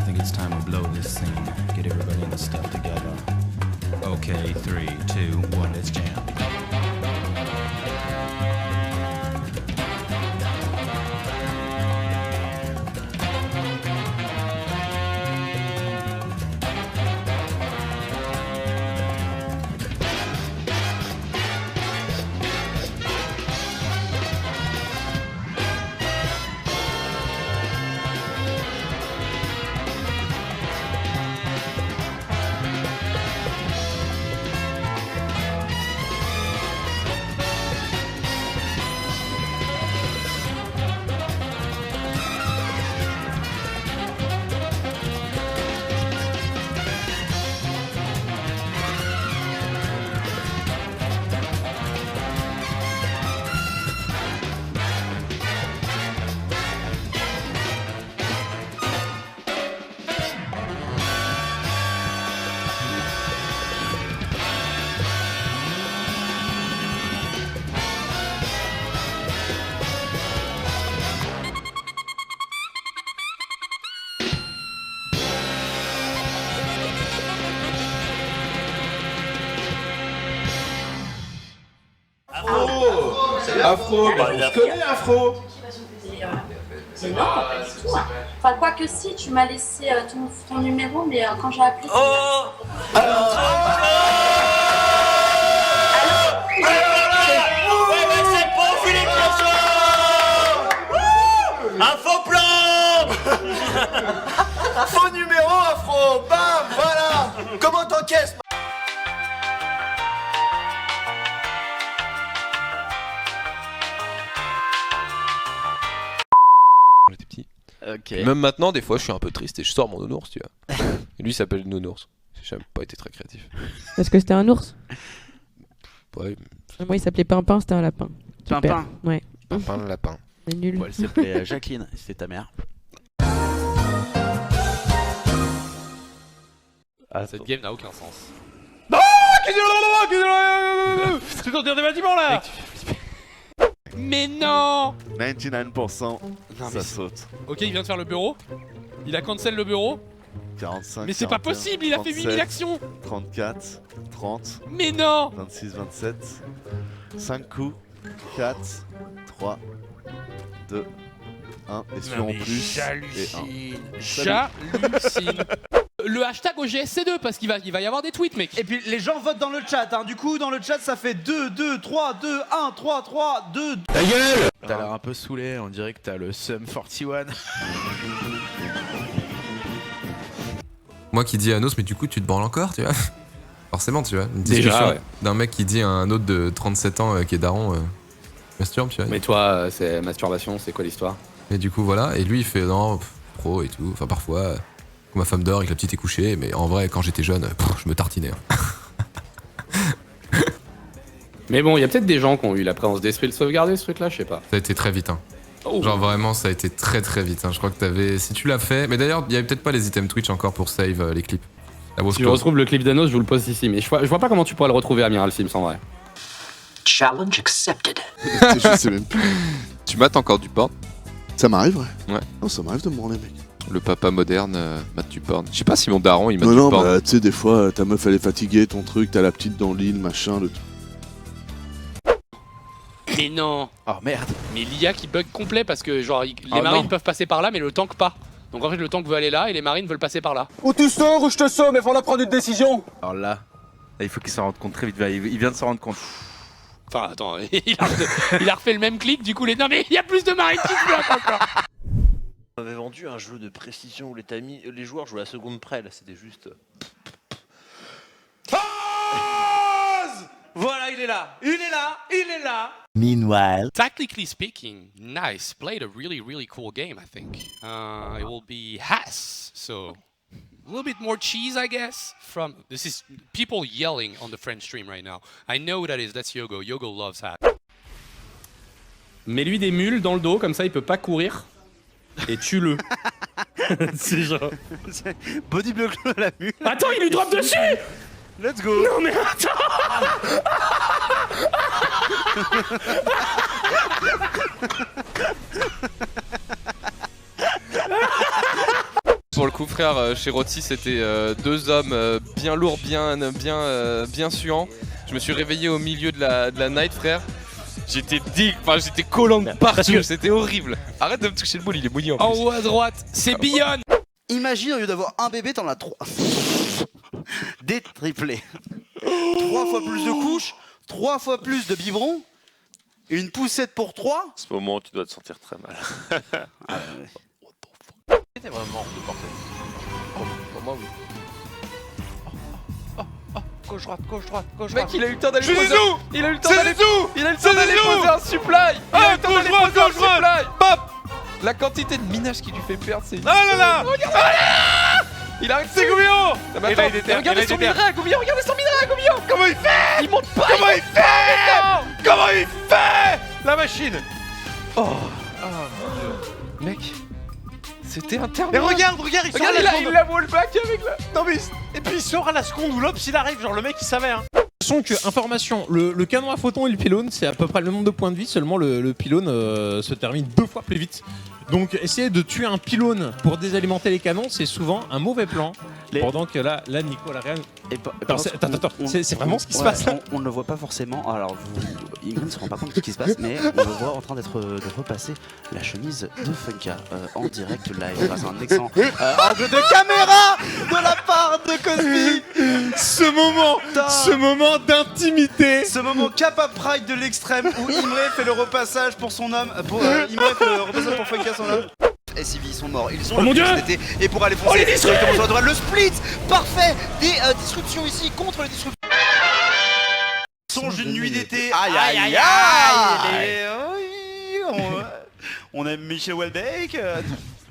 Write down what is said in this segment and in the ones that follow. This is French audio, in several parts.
think it's time to blow this scene. Get everybody in the stuff together. Okay, 3, 2, 1, let's jam. Afro, bah, on se connaît Afro. Mais non, pas du tout. Enfin, quoi que si, tu m'as laissé ton numéro, mais quand j'ai appelé... Oh c'est bon, Philippe Manchot. Un faux plan. Faux numéro Afro, bam, voilà. Comment t'encaisses? J'étais petit. Ok. Même maintenant, des fois, je suis un peu triste et je sors mon nounours, tu vois. Et lui, il s'appelle Nounours. J'ai jamais pas été très créatif. Parce que c'était un ours. Ouais, Moi, il s'appelait Pimpin, c'était un lapin. Super. Pimpin. Ouais. Pimpin le lapin. C'est nul. Bon, elle s'appelait Jacqueline, c'était ta mère. Cette game n'a aucun sens. Tu t'en tires des bâtiments là. Mais non. 99%, Non, ça saute. Ok, il vient de faire le bureau. Il a cancel le bureau. 45, Mais c'est pas 41, possible, il a fait 8000 actions. 34, 30, Mais non. 26, 27, 5 coups, 4, 3, 2, 1, et celui en plus, et 1. J'hallucine. Le hashtag OGSC2 parce qu'il va y avoir des tweets, mec. Et puis les gens votent dans le chat, hein. Du coup dans le chat ça fait 2, 2, 3, 2, 1, 3, 3, 2. Ta gueule. T'as l'air un peu saoulé, on dirait que t'as le Sum 41. Moi qui dis à Anos, mais du coup tu te branles encore, tu vois. Forcément, tu vois. Une Déjà, discussion ouais. d'un mec qui dit à un autre de 37 ans qui est daron, masturbe, tu vois. Mais toi, c'est masturbation, c'est quoi l'histoire? Et du coup, voilà. Et lui, il fait non, pro et tout. Enfin, parfois, quand ma femme dort et que la petite est couchée. Mais en vrai, quand j'étais jeune, je me tartinais. Mais bon, il y a peut-être des gens qui ont eu la présence d'esprit de sauvegarder ce truc-là, je sais pas. Ça a été très vite, hein. Oh. Genre vraiment, ça a été très très vite. Hein. Je crois que t'avais. Si tu l'as fait. Mais d'ailleurs, il y avait peut-être pas les items Twitch encore pour save les clips. Si je retrouve le clip d'Anos, je vous le poste ici. Mais je vois pas comment tu pourrais le retrouver, Amiral Sims, en vrai. Challenge accepted. Je sais même plus. Tu mates encore du porn? Ça m'arrive, ouais. Ouais. Non, ça m'arrive de me branler, mec. Le papa moderne mate du porn. Je sais pas si mon daron il mate Non, du non, porn. bah, tu sais, des fois, ta meuf elle est fatiguée, ton truc, t'as la petite dans l'île, machin, le truc. Mais non. Oh merde. Mais l'IA qui bug complet parce que genre les Oh marines non. peuvent passer par là mais le tank pas. Donc en fait le tank veut aller là et les marines veulent passer par là. Ou tu sors ou je te sauve, mais faut en prendre une décision. Alors là, il faut qu'il s'en rende compte très vite. Il vient de s'en rendre compte. Enfin attends, il a refait le même clic du coup les... Non mais il y a plus de marines qui se bloquent encore. On avait vendu un jeu de précision où les joueurs jouaient à la seconde près, là c'était juste... Voilà, il est là. Il est là. Il est là. Meanwhile. Tactically speaking, nice. Played a really cool game I think. It will be Haas, so... A little bit more cheese, I guess. This is people yelling on the French stream right now. I know who that is. That's Yogo. Yogo loves Hat. Mets-lui des mules dans le dos, comme ça il peut pas courir. Et tue-le. C'est genre. Body block la mule. Attends, il lui drop dessus. Let's go. Non mais attends. Pour le coup, frères chez Rotsy, c'était 2 hommes bien lourds, bien suants. Je me suis réveillé au milieu de la night, frère. J'étais j'étais collant de partout, c'était horrible. Arrête de me toucher le boule, il est mouillé en plus. En haut à droite, c'est Beyond. Imagine, au lieu d'avoir un bébé, t'en as 3. Des triplés. 3 fois plus de couches, 3 fois plus de biberons, et une poussette pour 3. À ce moment, tu dois te sentir très mal. C'était vraiment de porter. Pour moi, oui. Gauche droite, gauche droite, gauche Mec, droite. il a eu le temps d'aller C'est poser. Zizou. Il a eu le temps C'est d'aller. Zizou. Il a eu le temps d'aller poser un supply. Il a eu le temps d'aller poser un supply. Bop. La quantité de minage qui lui fait perdre, c'est. Ah là là. Il arrive. C'est Goubillon. Mais attends, regardez son minerai, Goubillon. Regardez son minerai, Goubillon. Comment il fait? Il monte pas. Comment il fait? Comment il fait? La machine. Oh mon dieu. Mec, c'était interminable. Mais regarde, il sort à la seconde. Il la wallback avec la. Non mais et puis il sort à la seconde où l'Ops il arrive, genre le mec il savait hein. Sachant que, information, le canon à photons et le pylône, c'est à peu près le nombre de points de vie, seulement le pylône se termine 2 fois plus vite. Donc essayer de tuer un pylône pour désalimenter les canons, c'est souvent un mauvais plan. Pendant que là Nico, la Real... Attends, c'est vraiment ce qui se passe là. On ne le voit pas forcément, alors Ingrid ne se rend pas compte de ce qui se passe, mais on le voit en train de repasser la chemise de Funka en direct live. Grâce à un excellent angle de caméra de la part de Cosby. Ce moment d'intimité. Ce moment Kappa Pride de l'extrême où Imre fait le repassage pour son homme, Imre fait le repassage pour Funka son homme. SCV ils sont morts, ils ont mon Dieu. et pour aller foncer directement sur la droite, le split parfait des disruptions ici contre les disruptions. Songe d'une nuit d'été. Aïe. On aime Michel Houellebecq.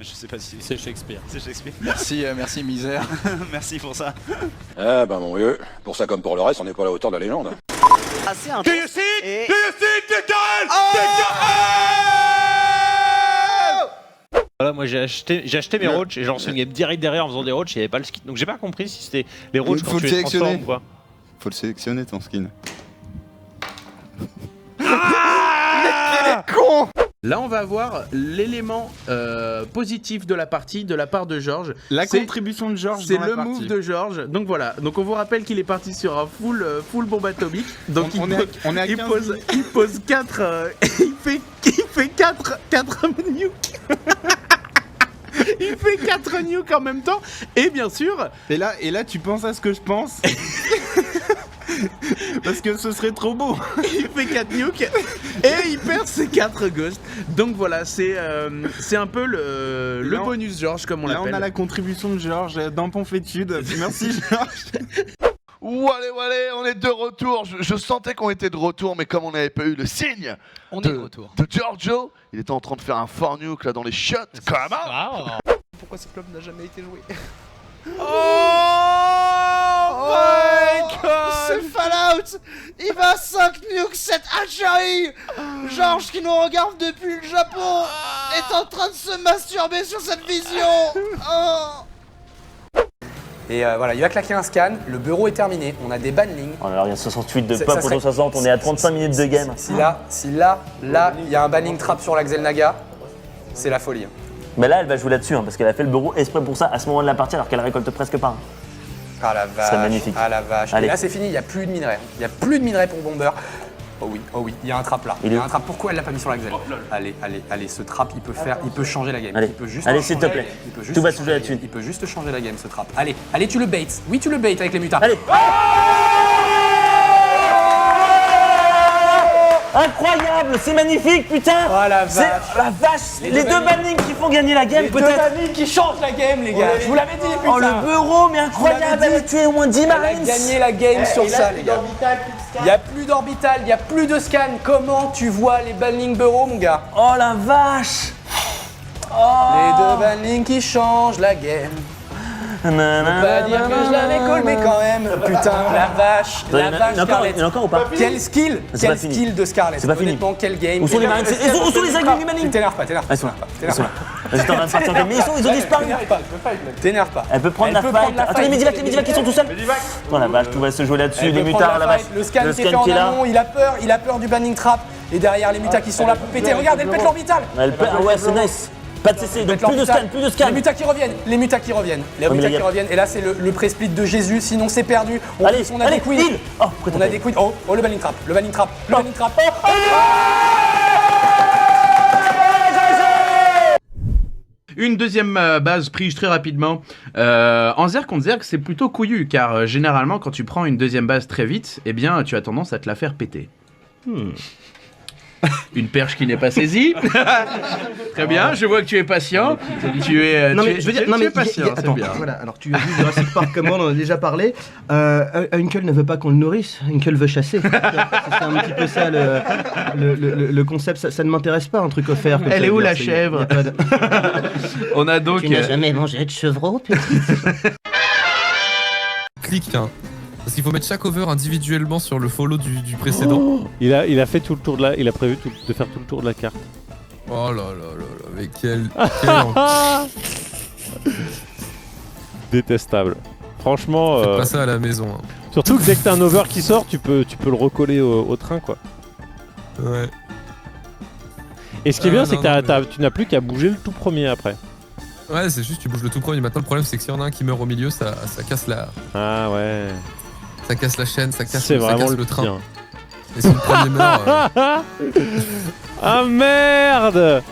Je sais pas si c'est Shakespeare. C'est Shakespeare. Merci misère. Merci pour ça. Ah bah mon vieux, pour ça comme pour le reste, on n'est pas à la hauteur de la légende. Assez intense. Et... Voilà, moi j'ai acheté mes roaches et j'en suis game direct derrière en faisant des roaches et il n'y avait pas le skin. Donc j'ai pas compris si c'était les roaches quand tu les transformes ou quoi. Faut le sélectionner ton skin. Là, on va avoir l'élément positif de la partie de la part de Georges. La contribution de Georges. C'est le move de Georges. Donc voilà. Donc on vous rappelle qu'il est parti sur un full bombe atomique. Donc il pose 4. Il fait 4 nukes. Il fait 4 nukes en même temps. Et bien sûr. Et là, tu penses à ce que je pense. Parce que ce serait trop beau. Il fait 4 nukes et il perd ses 4 ghosts. Donc voilà, c'est un peu le bonus Georges comme on l'appelle. Là on a la contribution de Georges dans Ponfétude. Merci Georges. Allez, on est de retour. Je sentais qu'on était de retour, mais comme on n'avait pas eu le signe de retour de Giorgio, il était en train de faire un fort nuke là dans les shots. Pourquoi ce club n'a jamais été joué? Oh my god! C'est Fallout! Il va 5 nukes, 7 HRI! Georges qui nous regarde depuis le Japon est en train de se masturber sur cette vision! Et voilà, il va claquer un scan, le bureau est terminé, on a des banlings. Alors il y a 68 de pop auto 60, on est à 35 minutes de game. Si là, il y a un banning trap sur la Xelnaga, c'est la folie. Mais là elle va jouer là-dessus, hein, parce qu'elle a fait le bureau exprès pour ça à ce moment de la partie alors qu'elle récolte presque pas. Ah la vache, c'est magnifique. Ah la vache. Et là c'est fini, il n'y a plus de minerais. Il n'y a plus de minerais pour Bomber. Oh oui, il y a un trap là. Il y a un trap. Pourquoi elle l'a pas mis sur la Xel? Allez, ce trap il peut changer la game. Allez, il peut juste s'il te plaît. Tout va se jouer là-dessus. Il peut juste changer la game ce trap. Allez, tu le bait. Oui, tu le bait avec les mutas. Allez. Incroyable, c'est magnifique, putain! Oh la vache! C'est la vache! Les deux bannings qui font gagner la game, peut-être! Les deux bannings qui changent la game, les gars! Je vous l'avais dit, putain! Oh, le bureau, mais incroyable! Elle a tué au moins 10 marines! Elle a gagné la game sur ça, les gars! Il n'y a plus d'orbital, il n'y a plus de scan! Comment tu vois les bannings bureau, mon gars? Oh la vache! Les deux bannings qui changent la game! Je peux pas dire que je l'avais call, mais quand même, putain, la vache Scarlett. Il y en a encore ou pas? Quel skill de Scarlett. C'est pas fini. Honnêtement, quel game. Où sont les marines? Où sont les aigles du manning? T'énerve pas. Ils sont là. Ils sont en train de partir. Mais ils ont disparu. T'énerve pas. Elle peut prendre la fight. Attends, les Medivac qui sont tout seuls. Oh la vache, tout va se jouer là-dessus. Les mutards, la vache. Le scan qui est fait en amont, il a peur du banning trap. Et derrière les mutas qui sont là pour péter. Regarde, elle pète l'orbital. Ouais, c'est nice. Pas de CC, donc plus de scan, plus de scan. Les mutas qui reviennent, les mutas qui reviennent. Les mutas qui reviennent. Et là, c'est le pré-split de Jésus, sinon c'est perdu. Allez, on a des queens. On a des queens. Oh, le banning trap, le banning trap, le banning trap. Une deuxième base prise très rapidement. En Zerg contre Zerg, c'est plutôt couillu, car généralement, quand tu prends une deuxième base très vite, eh bien, tu as tendance à te la faire péter. Une perche qui n'est pas saisie. Très bien, je vois que tu es patient. Tu es, non, tu mais es, je veux dire, tu non, es mais patient, c'est attends, bien. voilà. Alors tu as vu Jurassic Park comme on en a déjà parlé. Uncle ne veut pas qu'on le nourrisse. Uncle veut chasser. C'est un petit peu ça le concept. Ça ne m'intéresse pas un truc offert. Elle est où la chèvre? On a donc. Tu n'as jamais mangé de chevreau, petite. Clique, hein. Parce qu'il faut mettre chaque over individuellement sur le follow du précédent. Oh, il a fait tout le tour de la. Il a prévu de faire tout le tour de la carte. Oh là là là là, mais quel détestable. Franchement. Faites pas ça à la maison. Hein. Surtout que dès que t'as un over qui sort, tu peux le recoller au train, quoi. Ouais. Et ce qui est bien, c'est que tu n'as plus qu'à bouger le tout premier après. Ouais, c'est juste tu bouges le tout premier. Maintenant, le problème, c'est que s'il y en a un qui meurt au milieu, ça casse la. Ah ouais. Ça casse la chaîne, ça casse le train. pire. Et si le premier meurt. Ah merde!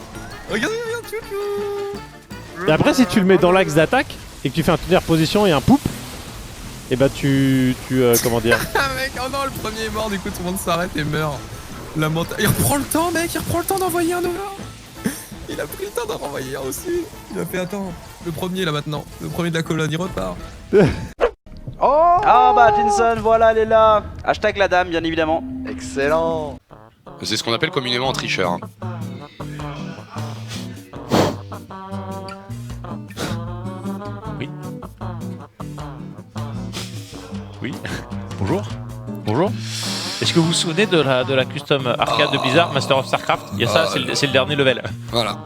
Regardez, regarde, chouchou! Et après, si tu le mets dans l'axe d'attaque et que tu fais un tenir position et un poup, et bah comment dire? Ah mec, oh non, le premier est mort, du coup tout le monde s'arrête et meurt. La montagne. Il reprend le temps, mec, il reprend le temps d'envoyer un over. Il a pris le temps d'en renvoyer un aussi. Il a fait, attends, le premier là maintenant. Le premier de la colonne, il repart. Oh bah Jinson, voilà, elle est là. Hashtag la dame, bien évidemment. Excellent. C'est ce qu'on appelle communément un tricheur. Hein. Oui. Oui. Bonjour. Bonjour. Est-ce que vous vous souvenez de la custom arcade de Blizzard, Master of Starcraft? Il y a ça, c'est le dernier level. Voilà.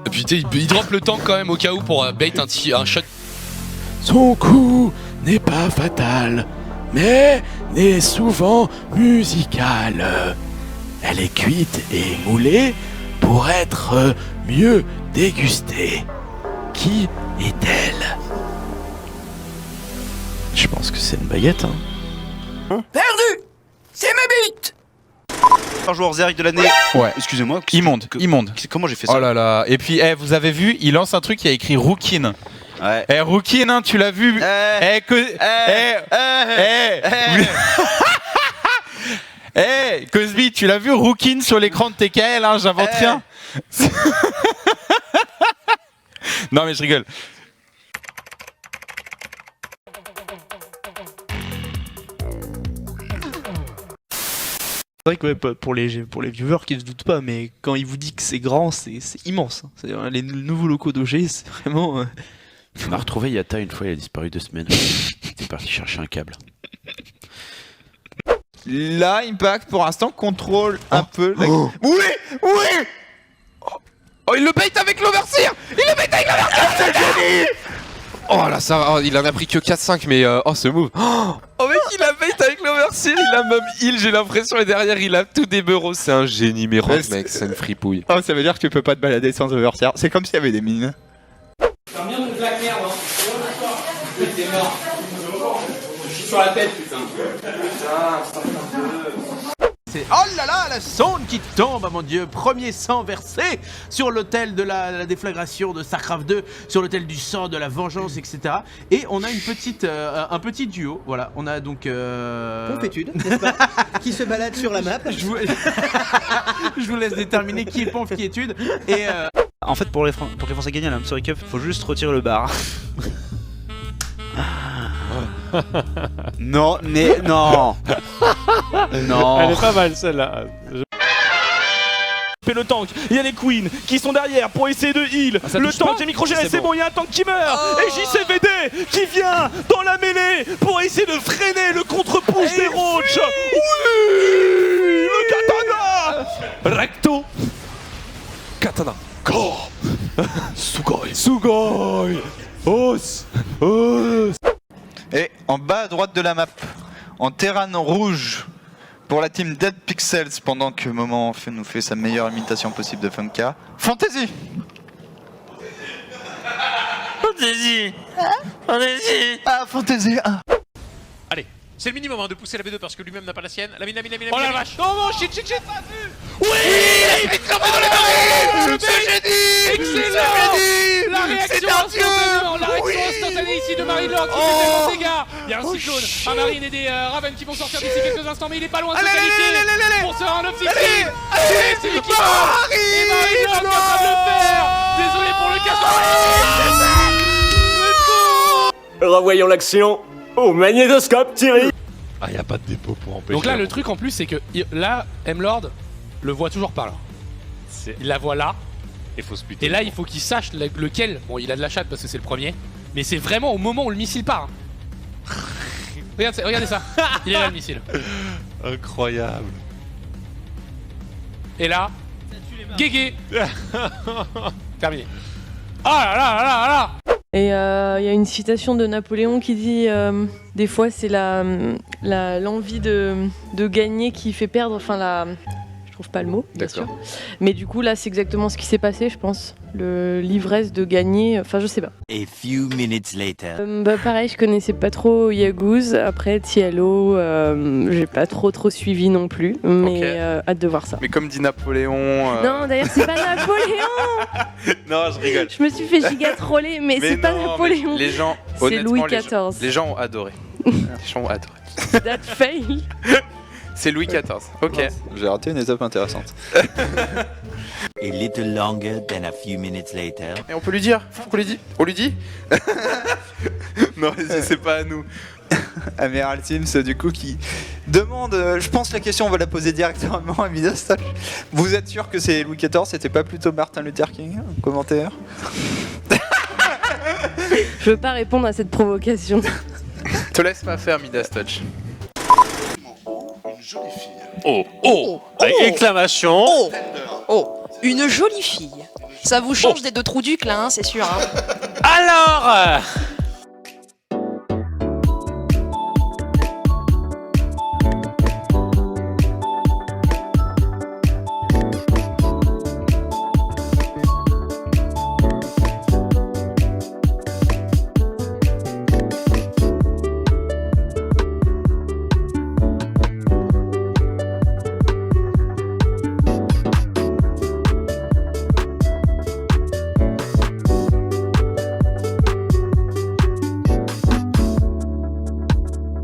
Et puis il drop le tank quand même au cas où pour bait un shot. Son coup n'est pas fatal, mais n'est souvent musicale. Elle est cuite et moulée pour être mieux dégustée. Qui est-elle? Je pense que c'est une baguette, hein. Perdu! C'est ma bite! Un joueur Zerg de l'année. Ouais. Excusez-moi. Immonde. Comment j'ai fait ça? Oh là là. Et puis, vous avez vu, il lance un truc qui a écrit Rookin. Ouais. Eh, Rookin, hein, tu l'as vu? Cosby, tu l'as vu, Rookin sur l'écran de TKL, hein, j'invente rien. Non, mais je rigole. C'est vrai que pour les viewers qui ne se doutent pas, mais quand il vous dit que c'est grand, c'est immense. Les nouveaux locaux d'OG, c'est vraiment... On a retrouvé Yata une fois, il a disparu 2 semaines. Il est parti chercher un câble. Là, Impact, pour l'instant, contrôle un peu la... Oui! Oui! Oh, il le bait avec l'overseer! Il le bait avec l'overseer! C'est génie! Oh là, ça, il en a pris que 4-5, mais oh, ce move! Oh mec, il a bait avec l'overseer, il a même heal, j'ai l'impression, et derrière, il a tout des bureaux. C'est un génie, mais Rock, mec, c'est une fripouille. Oh, ça veut dire que tu peux pas te balader sans overseer. C'est comme s'il y avait des mines. T'as bien de black merde, hein. T'es mort. Je suis sur la tête, putain. C'est oh là là, la sonde qui tombe, ah mon dieu, premier sang versé sur l'autel de la déflagration de StarCraft 2, sur l'autel du sang, de la vengeance, etc. Et on a une petite, un petit duo, voilà, on a donc... Pompétude, n'est-ce pas? Qui se balade sur la map. Je vous laisse déterminer qui est Pomp, qui est Tude, et... En fait, pour que les Français gagnent à la Mystery Cup, faut juste retirer le bar. Non, mais non. Non. Elle est pas mal celle-là. Le tank, il y a les queens qui sont derrière pour essayer de heal. Le tank est micro-géré, c'est bon, il y a un tank qui meurt. Et JCVD qui vient dans la mêlée pour essayer de freiner le contre-push des Roach. Oui, le katana. Recto. Katana. Ko. Sugoi. Sugoi. Os. Os. Et en bas à droite de la map, en terrain rouge, Pour la team Dead Pixels, pendant que Moment nous fait sa meilleure imitation possible de Funka. Fantasy. Fantasy. Fantasy. Ah, Fantasy. Allez, c'est le minimum de pousser la B2 parce que lui-même n'a pas la sienne. La mine. Oh la vache. Non, non, shit. Oui, il est trempé dans les barils. C'est génie. Excellent. La réaction instantanée ici de Marie-Laure qui fait tellement de dégâts. Il y a un cyclone, un Marine et des Raven qui vont sortir d'ici quelques instants, mais il est pas loin de se qualifier pour se faire un 9-6. C'est lui qui part. Et Marie-Laure qui est en train de le faire. Désolé pour le casse. Revoyons l'action au magnétoscope, Thierry. Ah, y a pas de dépôt pour empêcher. Donc là, le truc en plus, c'est que là, M-Lord le voit toujours pas là. Il la voit là. Il faut se buter. Et là, il faut qu'il sache lequel. Bon, il a de la chatte parce que c'est le premier. Mais c'est vraiment au moment où le missile part. Regardez ça. Il est là le missile. Incroyable. Et là, Guégué. Terminé. Ah là là là là. Et il y a une citation de Napoléon qui dit des fois c'est l'envie de gagner qui fait perdre, enfin je trouve pas le mot, bien sûr. Mais du coup là c'est exactement ce qui s'est passé, je pense. L'ivresse de gagner, enfin je sais pas. A few minutes later. Pareil, je connaissais pas trop Yaguz. Après Tialo, j'ai pas trop suivi non plus, mais hâte de voir ça. Mais comme dit Napoléon. Non, d'ailleurs c'est pas Napoléon. Non, je rigole. Je me suis fait giga troller, mais c'est pas Napoléon. Les gens, c'est Louis XIV. Les gens ont adoré. Les gens ont adoré. That fail. C'est Louis XIV. Ok. J'ai raté une étape intéressante. A little longer than a few minutes later. Et on peut lui dire. On lui dit. Non, c'est pas à nous. Amiral Sims, du coup, qui demande. Je pense que la question, on va la poser directement à Midastoch. Vous êtes sûr que c'est Louis XIV, c'était pas plutôt Martin Luther King? Commentaire. Je veux pas répondre à cette provocation. Te laisse pas faire, Midastoch. Une jolie fille. Oh. Avec exclamation. Oh, une jolie fille. Ça vous change des deux trous ducs là, hein, c'est sûr. Hein. Alors